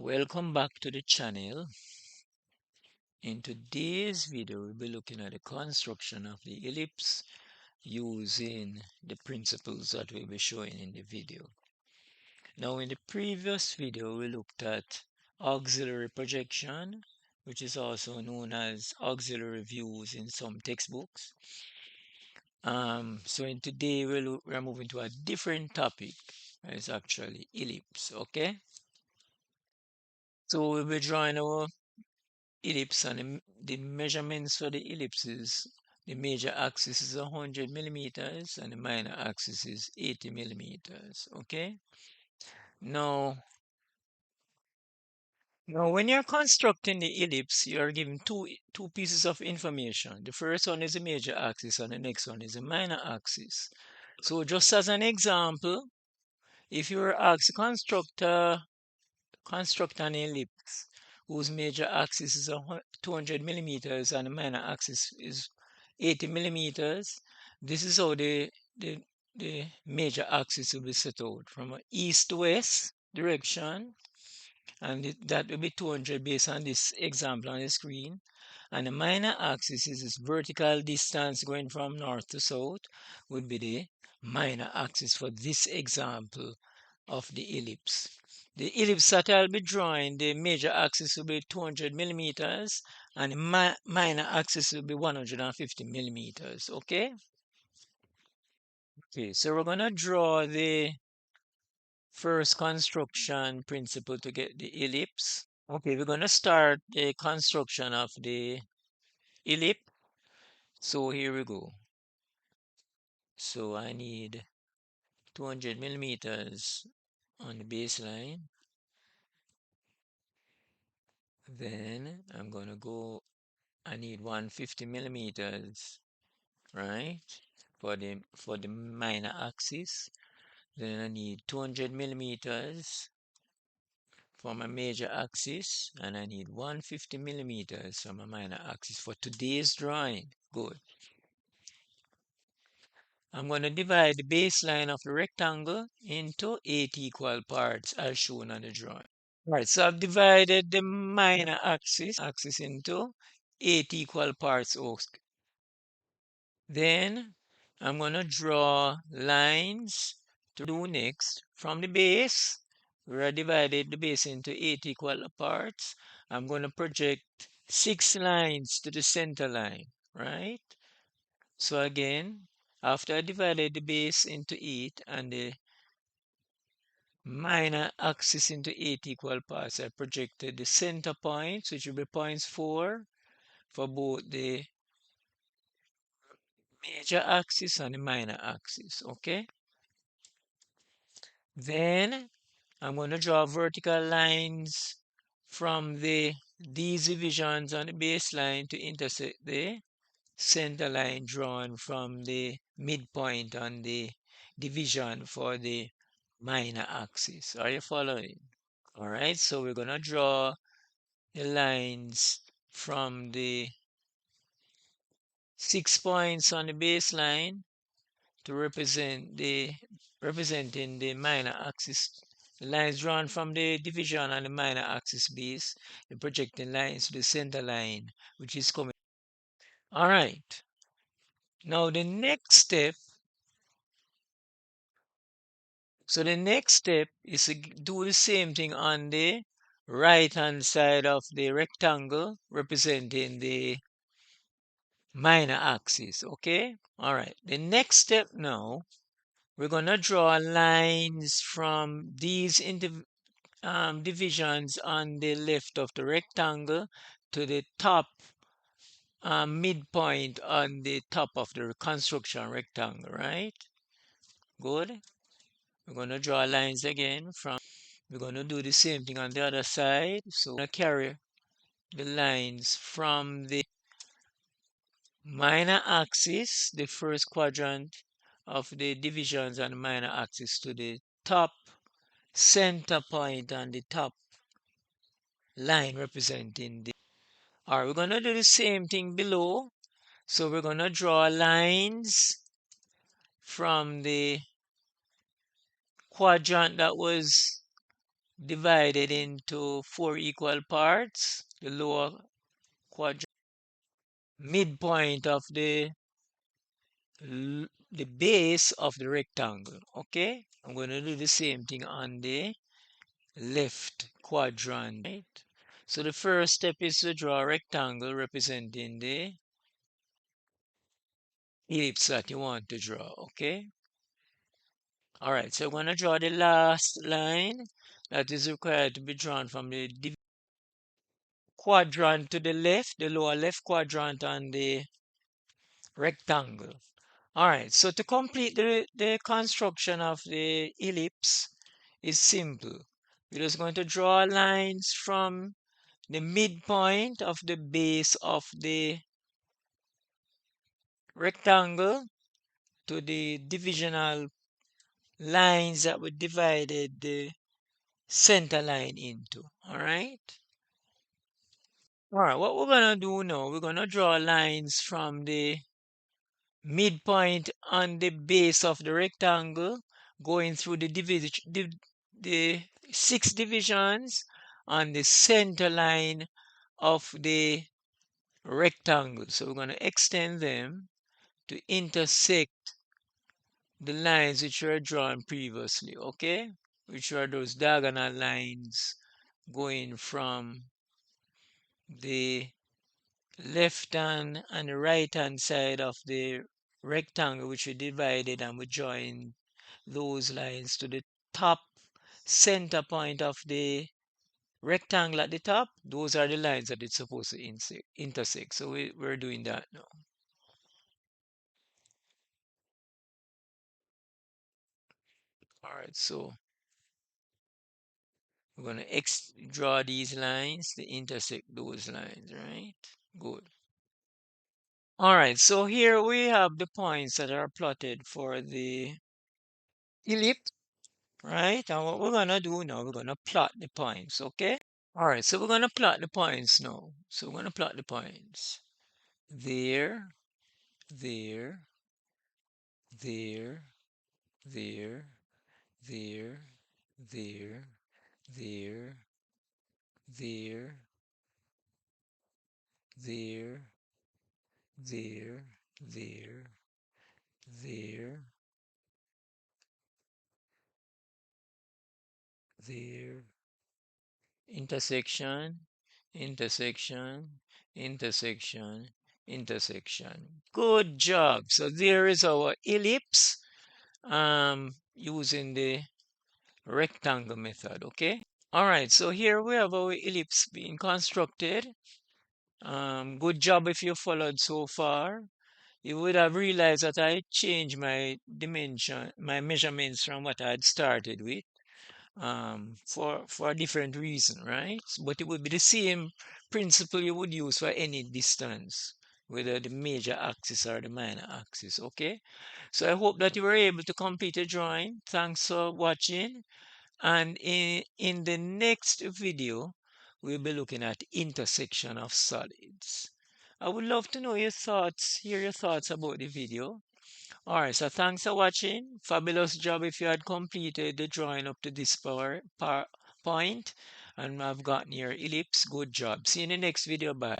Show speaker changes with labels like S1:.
S1: Welcome back to the channel. In today's video, we'll be looking at the construction of the ellipse using the principles that we'll be showing in the video. Now, in the previous video, we looked at auxiliary projection, which is also known as auxiliary views in some textbooks. So in today, we're moving to a different topic. It's actually ellipse, okay? So we'll be drawing our ellipse, and the measurements for the ellipses, the major axis is 100 millimeters and the minor axis is 80 millimeters. Okay. Now, when you're constructing the ellipse, you are given two pieces of information. The first one is the major axis and the next one is the minor axis. So just as an example, if you were asked to construct an ellipse whose major axis is 200 millimeters and the minor axis is 80 millimeters. This is how the major axis will be set out from an east to west direction, and that will be 200 based on this example on the screen. And the minor axis is this vertical distance going from north to south would be the minor axis for this example of the ellipse. The ellipse that I'll be drawing, the major axis will be 200 millimeters and the minor axis will be 150 millimeters. Okay? Okay, so we're going to draw the first construction principle to get the ellipse. Okay, we're going to start the construction of the ellipse. So here we go. So I need 200 millimeters on the baseline. Then I'm going to go, I need 150 millimeters, right? For the minor axis. Then I need 200 millimeters for my major axis, and I need 150 millimeters for my minor axis for today's drawing. Good. I'm going to divide the baseline of the rectangle into 8 equal parts as shown on the drawing. Right, so I've divided the minor axis into 8 equal parts. Then I'm going to draw lines to do next from the base. We divided the base into 8 equal parts. I'm going to project 6 lines to the center line, right? So again, after I divided the base into 8 and the minor axis into 8 equal parts, I projected the center points, which will be points 4 for both the major axis and the minor axis, okay? Then I'm going to draw vertical lines from these divisions on the baseline to intersect the center line drawn from the midpoint on the division for the minor axis. Are you following? All right, so we're going to draw the lines from the 6 points on the baseline to representing the minor axis. The lines drawn from the division on the minor axis base, the projecting lines to the center line, which is coming. All right. Now the next step. So the next step is to do the same thing on the right hand side of the rectangle representing the minor axis. Okay. All right. The next step now, we're going to draw lines from these divisions on the left of the rectangle to the top midpoint on the top of the construction rectangle, right? Good. We're going to draw lines again we're going to do the same thing on the other side. So we're going to carry the lines from the minor axis, the first quadrant of the divisions on the minor axis, to the top center point on the top line representing the. All right, we're going to do the same thing below. So we're going to draw lines from the quadrant that was divided into four equal parts. The lower quadrant, midpoint of the base of the rectangle. Okay, I'm going to do the same thing on the left quadrant. Right? So the first step is to draw a rectangle representing the ellipse that you want to draw. Okay. All right. So I'm going to draw the last line that is required to be drawn from the quadrant to the left, the lower left quadrant on the rectangle. All right, so to complete the construction of the ellipse is simple. We're just going to draw lines from the midpoint of the base of the rectangle to the divisional lines that we divided the center line into. All right? All right, what we're going to do now, we're going to draw lines from the midpoint on the base of the rectangle, going through the six divisions on the center line of the rectangle. So we're going to extend them to intersect the lines which were drawn previously, okay? Which are those diagonal lines going from the left hand and the right hand side of the rectangle which we divided, and we join those lines to the top center point of the rectangle at the top. Those are the lines that it's supposed to intersect. So we're doing that now. All right, so we're going to draw these lines to intersect those lines, right? Good. All right, so here we have the points that are plotted for the ellipse, right? And what we're going to do now, we're going to plot the points, okay? All right, so we're going to plot the points now. So we're going to plot the points. There, there, there, there, there, there, there, there, there, there, there, there, there, intersection, intersection, intersection, intersection. Good job. So there is our ellipse using the rectangle method, okay? All right, so here we have our ellipse being constructed. Good job if you followed so far. You would have realized that I changed my dimension, my measurements from what I had started with, for a different reason, right? But it would be the same principle you would use for any distance, whether the major axis or the minor axis, okay? So I hope that you were able to complete a drawing. Thanks for watching. And in the next video, we'll be looking at intersection of solids. I would love to know your thoughts, hear your thoughts about the video. All right, so thanks for watching. Fabulous job if you had completed the drawing up to this point and I've gotten your ellipse. Good job. See you in the next video. Bye.